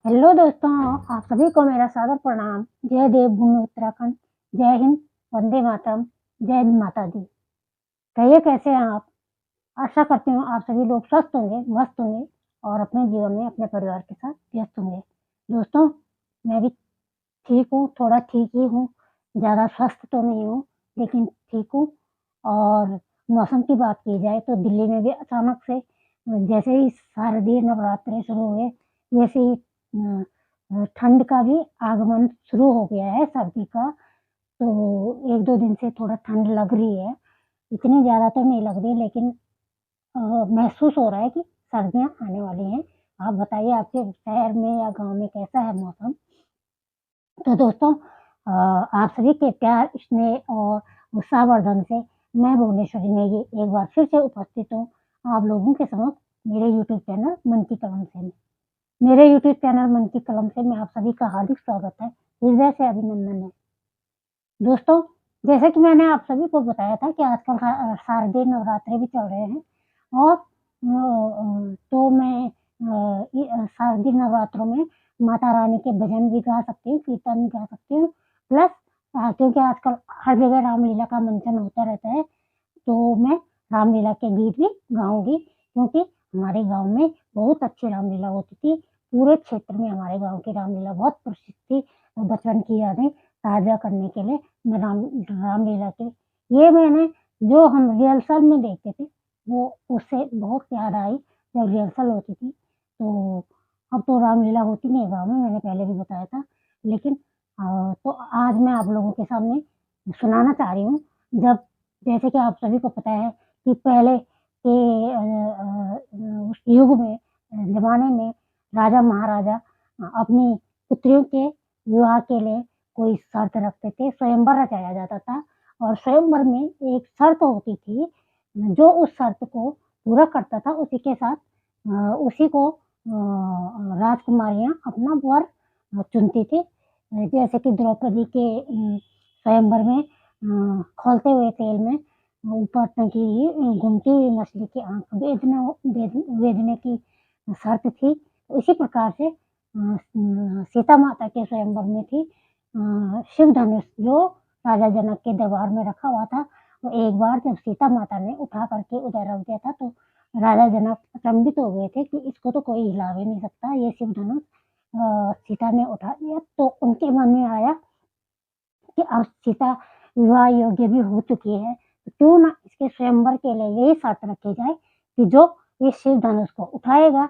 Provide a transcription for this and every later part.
Hello दोस्तों, आप सभी को मेरा सादर प्रणाम। जय देवभूमि उत्तराखंड, जय हिंद, वंदे मातरम, जय माता दी। कहिए कैसे हैं आप? आशा करती हूँ आप सभी लोग स्वस्थ होंगे, मस्त होंगे और अपने जीवन में अपने परिवार के साथ व्यस्त होंगे। दोस्तों, मैं भी ठीक हूँ, थोड़ा ठीक ही हूँ, ज़्यादा स्वस्थ तो नहीं हूँ, लेकिन ठीक हूँ। और मौसम की बात की जाए तो दिल्ली में भी अचानक से जैसे ही शारदीय नवरात्रे शुरू हुए, वैसे ही ठंड का भी आगमन शुरू हो गया है, सर्दी का। तो 1-2 दिन से थोड़ा ठंड लग रही है, इतनी ज़्यादा तो नहीं लग रही लेकिन महसूस हो रहा है कि सर्दियाँ आने वाली हैं। आप बताइए आपके शहर में या गाँव में कैसा है मौसम? तो दोस्तों आप सभी के प्यार, स्नेह और उत्साहवर्धन से मैं भुवनेश्वरी नेगी एक बार फिर से उपस्थित हूँ आप लोगों के समक्ष मेरे यूट्यूब चैनल मन की कलम से। मेरे यूट्यूब चैनल मन की कलम से मैं आप सभी का हार्दिक स्वागत है, हृदय से अभिनंदन है। दोस्तों, जैसे कि मैंने आप सभी को बताया था कि आजकल शारदीय नवरात्रे भी चल रहे हैं और तो मैं शारदीय नवरात्रों में माता रानी के भजन भी गा सकती हूँ, कीर्तन भी गा सकती हूँ, प्लस क्योंकि आजकल हर जगह रामलीला का मंचन होता रहता है, तो मैं रामलीला के गीत भी गाऊँगी क्योंकि हमारे गाँव में बहुत अच्छी रामलीला होती थी। पूरे क्षेत्र में हमारे गाँव की रामलीला बहुत प्रसिद्ध थी। बचपन की यादें ताज़ा करने के लिए मैं रामलीला के ये मैंने जो हम रिहर्सल में देखते थे, वो उससे बहुत याद आई जब रिहर्सल होती थी। तो अब तो रामलीला होती नहीं है गाँव में, मैंने पहले भी बताया था। लेकिन तो आज मैं आप लोगों के सामने सुनाना चाह रही हूँ, जब जैसे कि आप सभी को पता है कि पहले के उस युग में ज़माने में राजा-महाराजा अपनी पुत्रियों के विवाह के लिए कोई शर्त रखते थे, स्वयंवर रचाया जाता था और स्वयंवर में एक शर्त होती थी, जो उस शर्त को पूरा करता था उसी के साथ उसी को राजकुमारियाँ अपना वर चुनती थी। जैसे कि द्रौपदी के स्वयंवर में खौलते हुए तेल में ऊपर टंकी घूमती हुई मछली की आँख बेचने की शर्त थी। इसी प्रकार से सीता माता के स्वयंवर में थी शिव धनुष जो राजा जनक के दरबार में रखा हुआ था। वो एक बार जब सीता माता ने उठा करके उधर रख दिया था तो राजा जनक अचंभित हो गए थे कि इसको तो कोई हिला भी नहीं सकता, ये शिव धनुष सीता ने उठा लिया। तो उनके मन में आया कि अब सीता विवाह योग्य भी हो चुकी है, तो क्यों ना इसके स्वयंवर के लिए यही शर्त रखी जाए कि जो इस शिव धनुष को उठाएगा,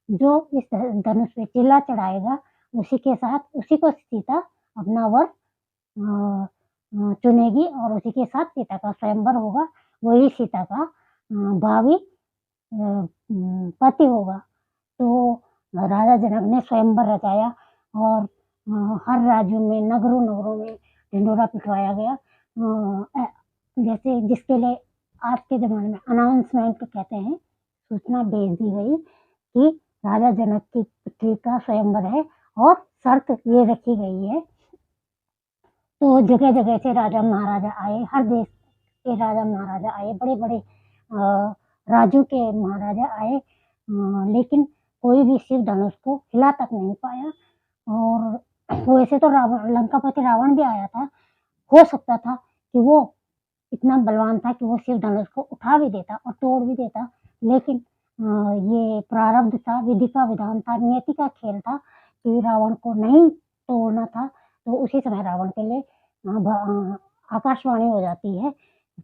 जो इस धनुष पे चिल्ला चढ़ाएगा, उसी के साथ उसी को सीता अपना वर चुनेगी और उसी के साथ सीता का स्वयंवर होगा, वही सीता का भावी पति होगा। तो राजा जनक ने स्वयंवर रचाया और हर राज्यों में, नगरों-नगरों में ढिंढोरा पिटवाया गया। जैसे जिसके लिए आज के ज़माने में अनाउंसमेंट कहते हैं, सूचना भेज दी गई कि राजा जनक की पुत्री का स्वयंवर है और शर्त ये रखी गई है। तो जगह-जगह से राजा-महाराजा आए, हर देश के राजा-महाराजा आए, बड़े-बड़े राज्यों के महाराजा आए लेकिन कोई भी शिव धनुष को हिला तक नहीं पाया और वैसे तो लंकापति रावण भी आया था। हो सकता था कि वो इतना बलवान था कि वो शिव धनुष को उठा भी देता और तोड़ भी देता, लेकिन ये प्रारब्ध था, विधि का विधान था, नियति का खेल था कि रावण को नहीं तोड़ना था, तो उसी समय रावण के लिए आकाशवाणी हो जाती है,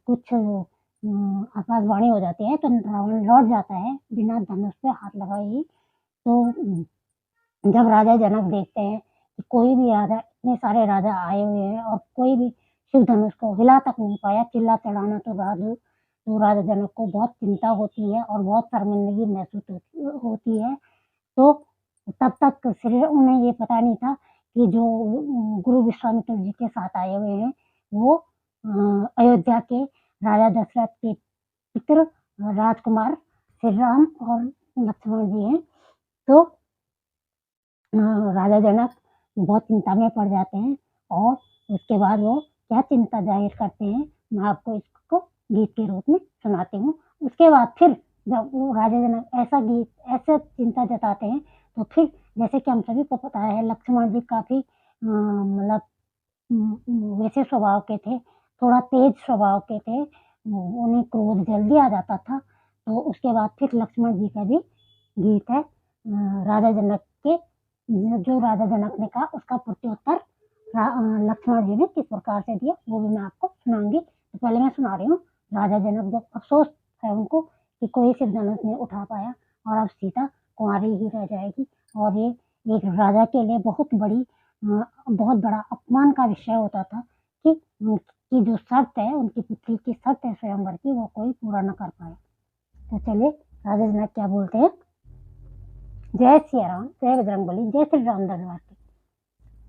कुछ आकाशवाणी हो जाती है, तो रावण लौट जाता है बिना धनुष पे हाथ लगाए ही। तो जब राजा जनक देखते हैं कि कोई भी राजा इतने सारे राजा आए हुए हैं और कोई भी शिव धनुष को हिला तक नहीं पाया, चिल्ला चढ़ाना तो बाद तो राजा जनक को बहुत चिंता होती है और बहुत शर्मिंदगी महसूस होती है। तो तब तक श्री उन्हें ये पता नहीं था कि जो गुरु विश्वामित्र जी के साथ आए हुए हैं, वो अयोध्या के राजा दशरथ के पुत्र राजकुमार श्री राम और लक्ष्मण जी हैं। तो राजा जनक बहुत चिंता में पड़ जाते हैं और उसके बाद वो क्या चिंता ज़ाहिर करते हैं, मैं आपको इसको गीत के रूप में सुनाती हूँ। उसके बाद फिर जब वो राजा जनक ऐसा चिंता जताते हैं, तो फिर जैसे कि हम सभी को पता है लक्ष्मण जी काफ़ी मतलब वैसे स्वभाव के थे, थोड़ा तेज स्वभाव के थे। उन्हें क्रोध जल्दी आ जाता था। तो उसके बाद फिर लक्ष्मण जी का भी गीत है राजा जनक के जो राजा जनक ने कहा उसका प्रत्युत्तर लक्ष्मण जी ने किस प्रकार से दिया वो भी मैं आपको सुनाऊँगी। तो पहले मैं सुना रही हूँ। राजा जनक जब अफ़सोस है उनको कि कोई सिर्फ धनुष नहीं उठा पाया और अब सीता कुँवारी ही रह जाएगी और ये एक राजा के लिए बहुत बड़ा अपमान का विषय होता था कि उनकी जो शर्त है, उनकी पुत्री की शर्त है स्वयंवर की वो कोई पूरा न कर पाए। तो चलिए राजा जनक क्या बोलते हैं। जय सिया राम, जय बजरंगबली, जय श्री राम दरबार की।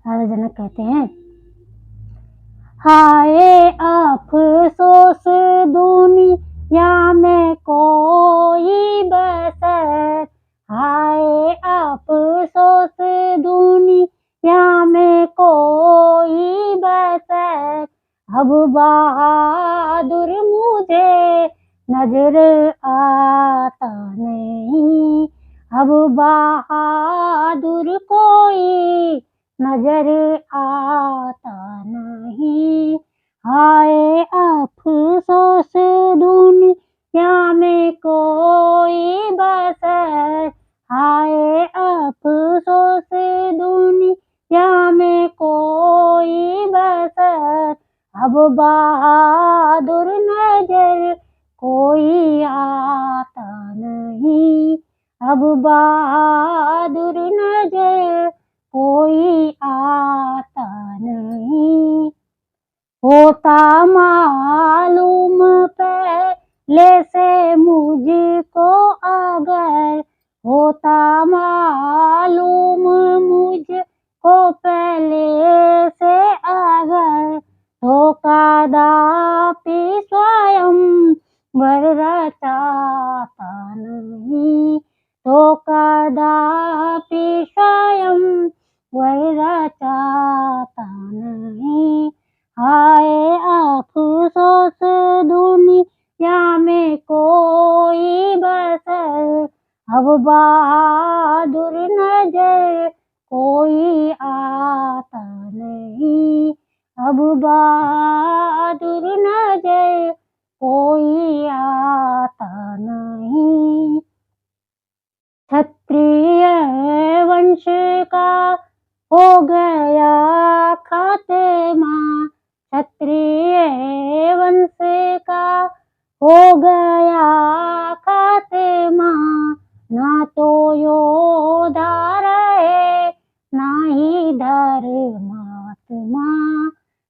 राजा जनक कहते हैं हाय अफ़सोस दुनिया में कोई बसर, हाय अफ़सोस दुनिया में कोई बसर, अब बहादुर मुझे नजर आता नहीं, अब बहादुर कोई नजर आता नहीं, हाय अफ़सोस दुनिया में कोई बसर, हाय अफ़सोस दुनिया में कोई बसर, अब बहादुर नजर कोई आता नहीं, अब बहादुर नजर कोई आता नहीं, होता मालूम पहले से मुझको अगर, होता मालूम मुझको पहले से अगर, तो कदापि स्वयं वर रचाता नहीं, तो कदापि स्वयं वर रचाता नहीं, हाय अफ़सोस दुनिया में कोई बसर, अब बहादुर नजर कोई आता नहीं, अब बहादुर नजर कोई आता नहीं, क्षत्रिय वंश का हो गया खात्मा, क्षत्रिय वंश का हो गया खात्मा, ना तो योद्धा रहे ना ही धर्मात्मा,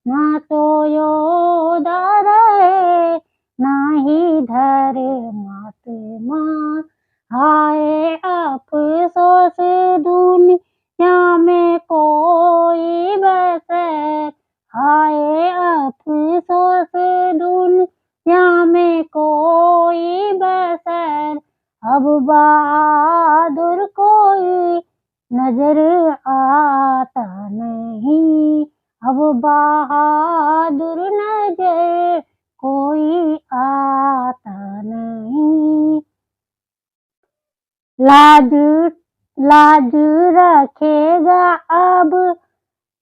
ना तो योद्धा रहे ना ही धर्मात्मा, हाय अफ़सोस दुनिया में कोई बसर, हाय अफ़सोस दुनिया में कोई बसर, अब बहादुर कोई नजर आता नहीं, अब बहादुर नजर कोई आता नहीं, लाज लाज रखेगा अब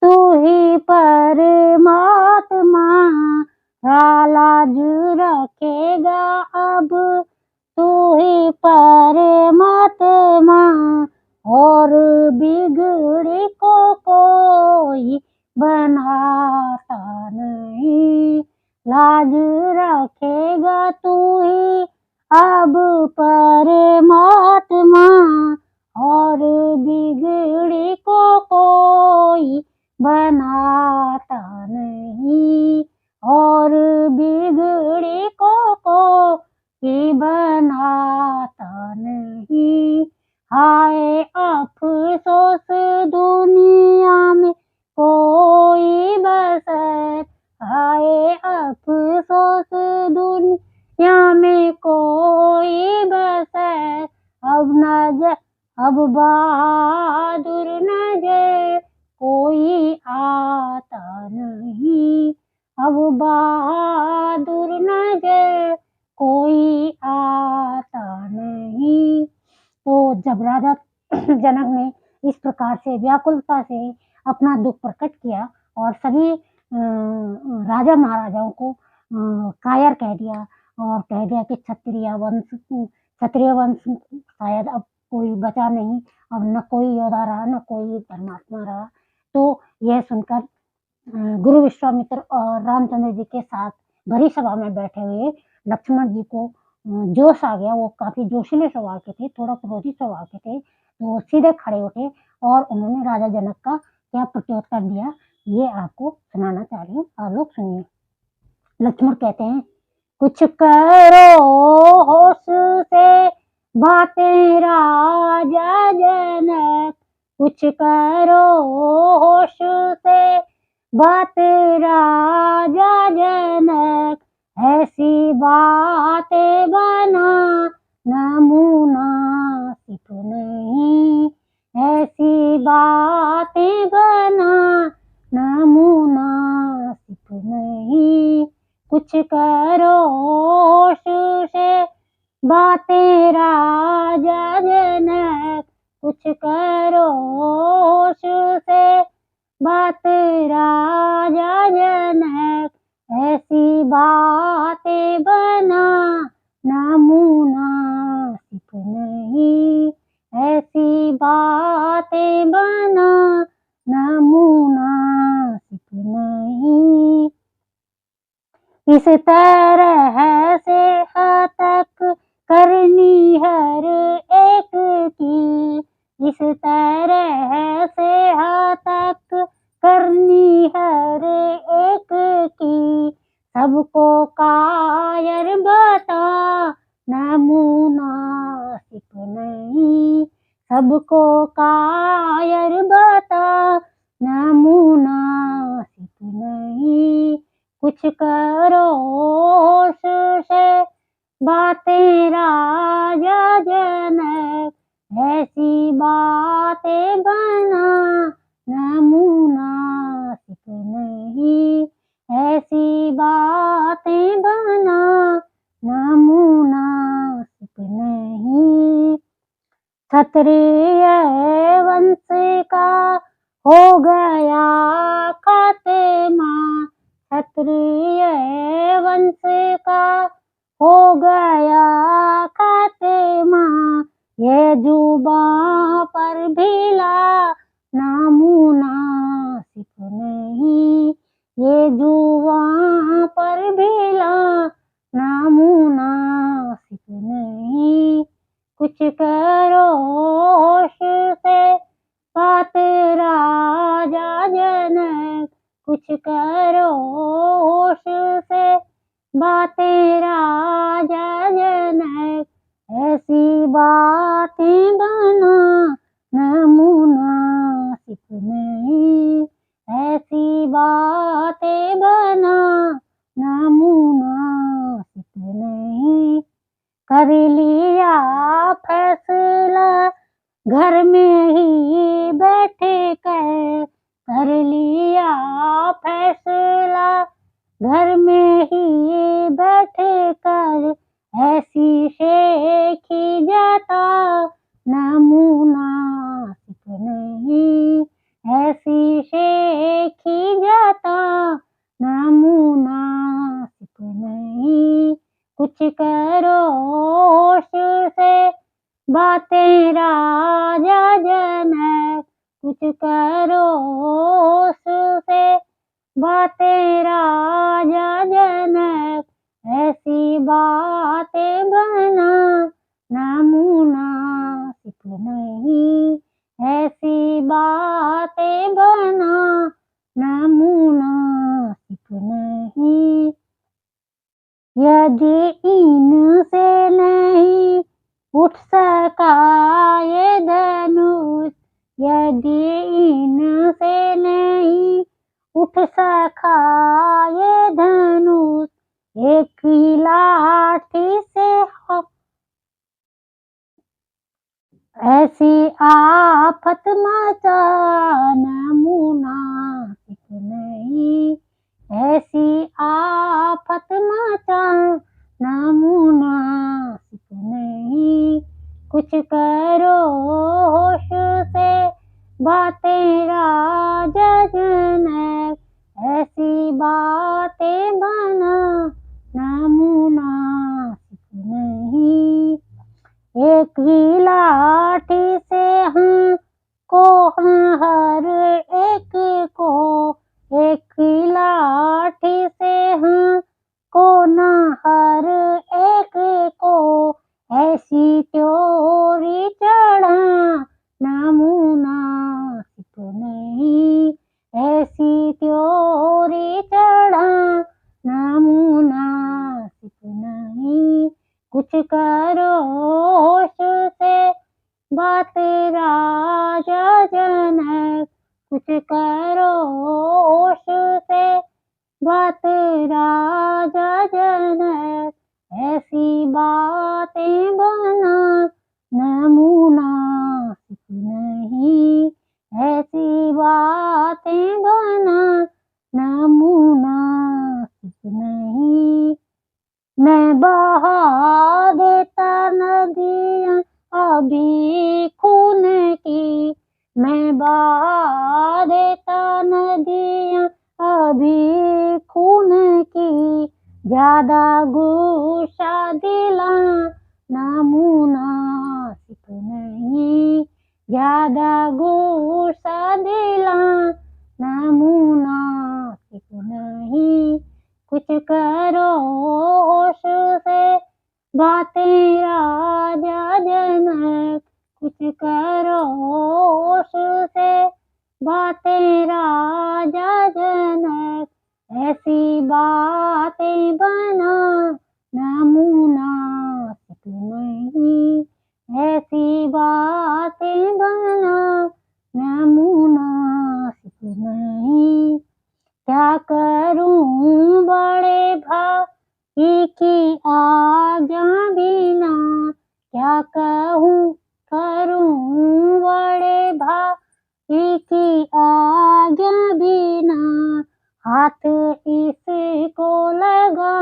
तू ही परमात्मा, लाज रखेगा अब तू ही परमात्मा, और बिगड़ी को कोई बनाता नहीं, लाज रखेगा तू ही अब परमात्मा, और बिगड़ी को कोई बनाता नहीं, और बिगड़ी को कोई बनाता नहीं, हाय अफ़सोस दुनिया में कोई बसर, हाय अफ़सोस दुनिया में कोई बसर, अब बहादुर नजर कोई आता नहीं, अब बहादुर नजर कोई आता नहीं। तो जब राजा जनक ने प्रकार से व्याकुलता से अपना दुःख प्रकट किया और सभी राजा महाराजाओं को कायर कह दिया और कह दिया कि क्षत्रिय वंश शायद अब कोई बचा नहीं, अब न कोई योद्धा रहा, न कोई धर्मात्मा रहा। तो यह सुनकर गुरु विश्वामित्र और रामचंद्र जी के साथ भरी सभा में बैठे हुए लक्ष्मण जी को जोश आ गया। वो काफ़ी जोशीले स्वभाव के थे, थोड़ा क्रोधी स्वभाव के थे। तो वो सीधे खड़े उठे और उन्होंने राजा जनक का क्या प्रत्युत्तर दिया, ये आपको सुनाना चाह रही हूँ, आप लोग सुनिए। लक्ष्मण कहते हैं, कुछ करो होश से बातें राजा जनक, कुछ करो होश से बात राजा जनक, ऐसी बातें बना न मुनासिब नहीं, ऐसी बातें बना न मुनासिब नहीं। कुछ करो होश से बातें राजा जनक, कुछ करो होश से बात राजा जनक, ऐसी बातें बना न मुनासिब नहीं, ऐसी बातें बना न मुनासिब नहीं। इस तरह से हतक करनी हर एक की, इस तरह से हतक करनी हर एक की, सबको कायर बता न मुनासिब नहीं, सबको कायर बता न मुनासिब नहीं। कुछ करो होश से बातें राजा जनक, ऐसी बातें बना न मुनासिब नहीं, ऐसी बातें बना न मुनासिब नहीं। क्षत्रिय वंश का हो गया खात्मा, क्षत्रिय वंश का हो गया खात्मा, ये जुबां पर भिला न मुनासिब नहीं, ये जुबां पर भिला न मुनासिब नहीं। कुछ करो होश से बात राजा जनक, कुछ करो होश से बातें राजा जनक, ऐसी बातें बना न मुनासिब नहीं, ऐसी बातें बना न मुनासिब नहीं। कर लिया फैसला घर में ही बैठे कर लिया फैसला घर में ही बैठे कर, ऐसी शेखी जाता न मुनासिब नहीं, ऐसी शेखी जाता न मुनासिब नहीं। कुछ करो होश से बातें राजा जनक, कुछ करो होश से बातें राजा जनक, ऐसी बातें बना न मुनासिब नहीं, ऐसी बातें बना न मुनासिब नहीं। यदि इनसे नहीं उठ सका ये धनुष, यदि इनसे नहीं उठ सका ये धनुष, एक ही लाठी से हो ऐसी आफत मचा न मुनासिब नहीं, ऐसी आफत मचा न मुनासिब नहीं। कुछ करो होश से बातें राजा जनक, ऐसी बातें बना नामुनासिब नहीं। एक ही लाठी से हमको हर एक को, एक ही लाठी से हमको न हर एक को, ऐसी त्योरी चढ़ा नामुनासिब नहीं, ऐसी त्योरी चढ़ा नामुनासिब नहीं। कुछ करो होश से बात राजा जनक, कुछ करो होश से बात राजा जनक, ऐसी बातें बना नामुनासिब नहीं, ऐसी बातें बना नामुनासिब नहीं। मैं बहा देता नदियाँ अभी खून की, मैं बहा देता नदियाँ अभी खून की, ज्यादा गुस्सा दिला नामुनासिब नहीं, ज्यादा गुस्सा दिला नामुनासिब नहीं। कुछ करो होश से बातें राजा जनक, कुछ करो होश से बातें राजा जनक, ऐसी बातें बना नामुनासिब नहीं, ऐसी बातें बना नामुनासिब नहीं। क्या करूं बड़े भाई की आज्ञा बिना, क्या कहूँ करूं बड़े भाई की आज्ञा बिना, हाथ इसको लगा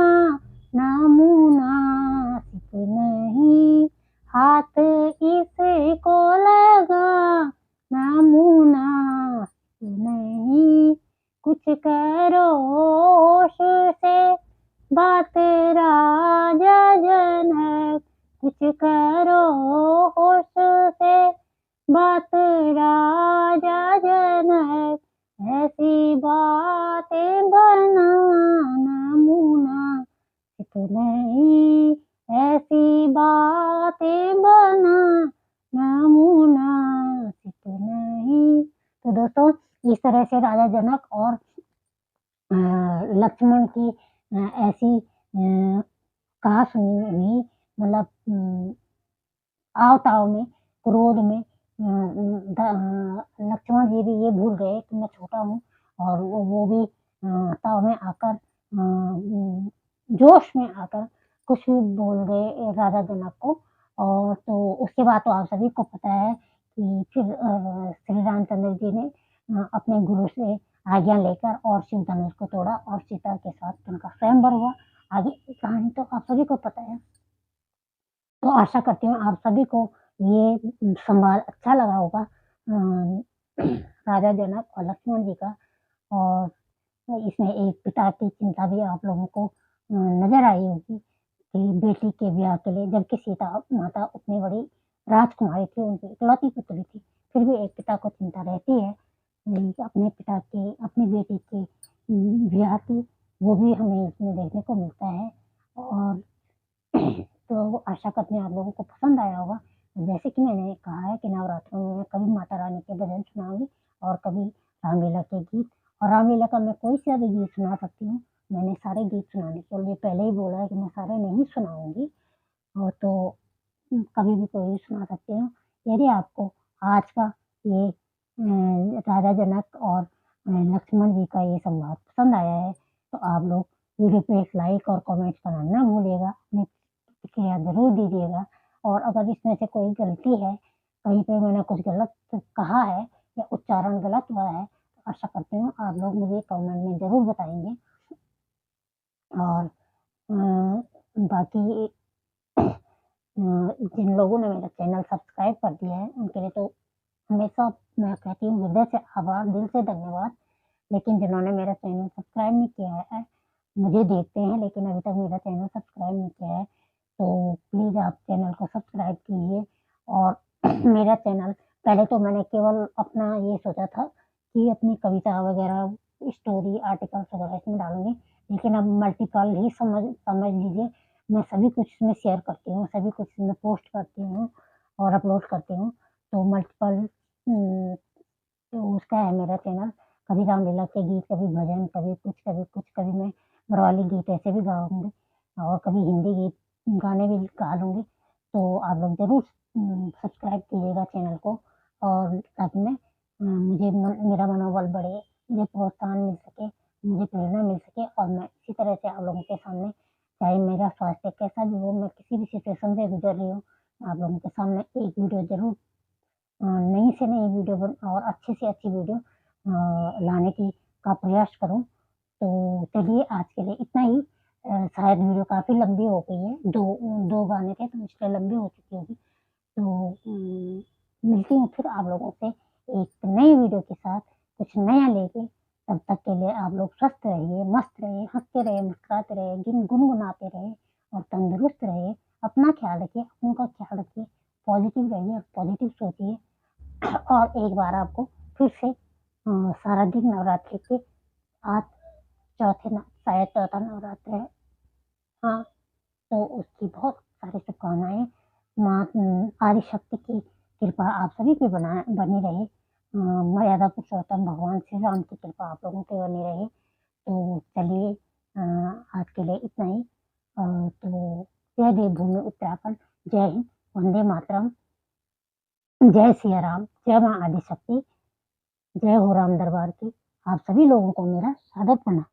नामुनासिब नहीं, हाथ इसको लगा नामुनासिब नहीं। कुछ करो होश से बात राजा जनक, कुछ करो होश से बात राजा जनक, ऐसी बातें बना नामुनासिब नहीं, ऐसी बातें बना नामुनासिब नहीं। तो दोस्तों, इस तरह से राजा जनक और लक्ष्मण की ऐसी कहा सुनी हुई, मतलब आव-ताव में, क्रोध में लक्ष्मण जी भी ये भूल गए कि मैं छोटा हूँ, और वो भी ताव में आकर जोश में आकर कुछ भी बोल गए राजा जनक को। और तो उसके बाद तो आप सभी को पता है कि फिर श्री रामचंद्र जी ने अपने गुरु से आज्ञा लेकर और शिव धनुष को तोड़ा और सीता के साथ उनका स्वयंवर हुआ। आगे की कहानी तो आप सभी को पता है। तो आशा करती हूँ आप सभी को ये संवाद अच्छा लगा होगा, राजा जनक और लक्ष्मण जी का। और इसमें एक पिता की चिंता भी आप लोगों को नज़र आई होगी कि बेटी के ब्याह के लिए, जबकि सीता माता उतनी बड़ी राजकुमारी थी, उनकी इकलौती पुत्री थी, फिर भी एक पिता को चिंता रहती है अपने पिता की, अपनी बेटी के ब्याह की। वो भी हमें इसमें देखने को मिलता है। और तो आशा करते हैं आप लोगों को पसंद आया होगा। जैसे कि मैंने कहा है कि नवरात्रों में मैं कभी माता रानी के भजन सुनाऊँगी और कभी रामलीला के गीत, और रामलीला का मैं कोई सा भी गीत सुना सकती हूँ। मैंने सारे गीत सुनाने के लिए पहले ही बोला है कि मैं सारे नहीं सुनाऊँगी, और तो कभी भी कोई भी सुना सकती हूँ। यदि आपको आज का ये राजा जनक और लक्ष्मण जी का ये संवाद पसंद आया है, तो आप लोग वीडियो पे एक लाइक और कमेंट करना ना भूलिएगा। अपनी प्रतिक्रिया ज़रूर दीजिएगा। और अगर इसमें से कोई गलती है, कहीं पे मैंने कुछ गलत कहा है या उच्चारण गलत हुआ है, तो आशा करती हूँ आप लोग मुझे कमेंट में ज़रूर बताएँगे। और बाकी जिन लोगों ने मेरा चैनल सब्सक्राइब कर दिया है, उनके लिए तो हमेशा मैं कहती हूँ हृदय से आभार, दिल से धन्यवाद। लेकिन जिन्होंने मेरा चैनल सब्सक्राइब नहीं किया है, मुझे देखते हैं लेकिन अभी तक मेरा चैनल सब्सक्राइब नहीं किया है, तो प्लीज़ आप चैनल को सब्सक्राइब कीजिए। और मेरा चैनल पहले तो मैंने केवल अपना ये सोचा था कि अपनी कविता वगैरह, स्टोरी, आर्टिकल्स वगैरह इसमें डालूँगी, लेकिन अब मल्टीपल ही समझ समझ लीजिए, मैं सभी कुछ इसमें शेयर करती हूँ, सभी कुछ इसमें पोस्ट करती हूँ और अपलोड करती हूँ। तो मल्टीपल तो उसका है मेरा चैनल। कभी रामलीला के गीत, कभी भजन, कभी कुछ, कभी मैं मरवाली गीत ऐसे भी गाऊँगी और कभी हिंदी गीत गाने भी गा लूँगी। तो आप लोग ज़रूर सब्सक्राइब कीजिएगा चैनल को और ताकि मैं मुझे मेरा मनोबल बढ़े, मुझे प्रोत्साहन मिल सके, मुझे प्रेरणा मिल सके और मैं इसी तरह से आप लोगों के सामने, चाहे मेरा स्वास्थ्य कैसा भी हो, मैं किसी भी सिचुएशन से गुज़र रही हूँ, आप लोगों के सामने एक वीडियो ज़रूर नई से नई वीडियो और अच्छी से अच्छी वीडियो लाने की का प्रयास करूँ। तो चलिए आज के लिए इतना ही। शायद वीडियो काफ़ी लंबी हो गई है, 2 गाने थे तो इसलिए लंबी हो चुकी होगी। तो मिलती हूँ फिर आप लोगों से एक नई वीडियो के साथ, कुछ नया लेके। तब तक के लिए आप लोग स्वस्थ रहिए, मस्त रहिए, हँसते रहिए, मुस्कुराते रहिए, गुनगुनाते रहिए और तंदुरुस्त रहिए। अपना ख़्याल रखिए, अपनों का ख़्याल रखिए, पॉज़िटिव रहिए, पॉज़िटिव सोचिए। और एक बार आपको फिर से सारा दिन नवरात्रि के आज शायद चौथा नवरात्र है। हाँ, तो उसकी बहुत सारी शुभकामनाएँ। माँ आदिशक्ति की कृपा आप सभी पे बनी रहे। मर्यादा पुरुषोत्तम भगवान श्री राम की कृपा आप लोगों पे बनी रहे। तो चलिए आज के लिए इतना ही। तो जय देवभूमि उत्तराखंड, जय हिंद, वंदे मातरम, जय सिया राम, जय माँ आदिशक्ति, जय हो राम दरबार की। आप सभी लोगों को मेरा सादर प्रणाम।